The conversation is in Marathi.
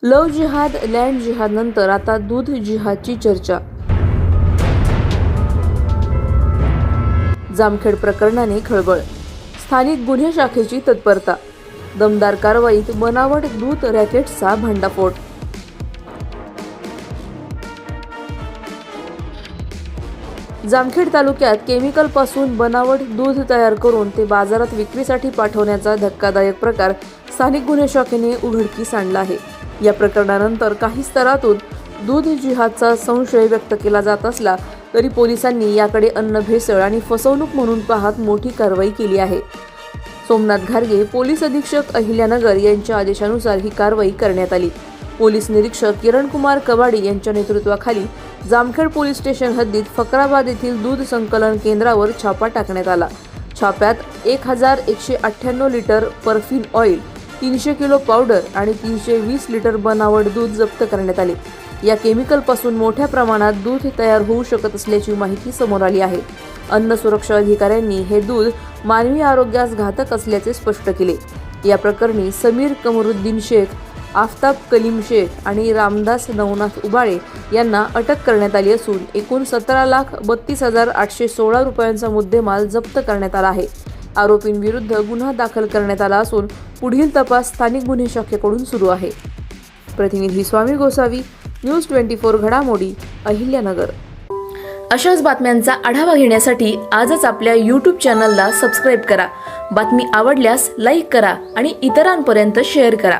लव्ह जिहाद, लँड जिहाद नंतर आता दूध जिहादची चर्चा. जामखेड प्रकरणाने खळबळ, स्थानिक गुन्हे शाखेची तत्परता, दमदार कारवाईत बनावट दूध रॅकेट्सचा भांडाफोड. जामखेड तालुक्यात केमिकलपासून बनावट दूध तयार करून ते बाजारात विक्रीसाठी पाठवण्याचा धक्कादायक प्रकार स्थानिक गुन्हे शाखेने उघडकीस आणला आहे. या प्रकरणानंतर काही स्तरातून दूध जिहादचा संशय व्यक्त केला जात असला तरी पोलिसांनी याकडे अन्न भेसळ आणि फसवणूक म्हणून पाहत मोठी कारवाई केली आहे. सोमनाथ घारगे, पोलीस अधीक्षक अहिल्यानगर यांच्या आदेशानुसार ही कारवाई करण्यात आली. पोलीस निरीक्षक किरणकुमार कबाडी यांच्या नेतृत्वाखाली जामखेड पोलीस स्टेशन हद्दीत फकराबाद येथील दूध संकलन केंद्रावर छापा टाकण्यात आला. छाप्यात 1198 लिटर परफिन ऑइल, 300 किलो पावडर आणि 320 लिटर बनावट दूध जप्त करण्यात आले. या केमिकलपासून मोठ्या प्रमाणात दूध तयार होऊ शकत असल्याची माहिती समोर आली आहे. अन्न सुरक्षा अधिकाऱ्यांनी हे दूध मानवी आरोग्यास घातक असल्याचे स्पष्ट केले. या प्रकरणी समीर कमरुद्दीन शेख, आफताब कलीम शेख आणि रामदास नवनाथ उबाळे यांना अटक करण्यात आली असून एकूण 17,32,816 रुपयांचा मुद्देमाल जप्त करण्यात आला आहे. आरोपींविरुद्ध गुन्हा दाखल करण्यात आला असून पुढील तपास स्थानिक गुन्हे शाखेकडून सुरू आहे. प्रतिनिधी स्वामी गोसावी, न्यूज 24 घडामोडी, अहिल्यानगर. अशाच बातम्यांचा आढावा घेण्यासाठी आजच आपल्या YouTube चॅनलला सबस्क्राईब करा. बातमी आवडल्यास लाईक करा आणि इतरांपर्यंत शेअर करा.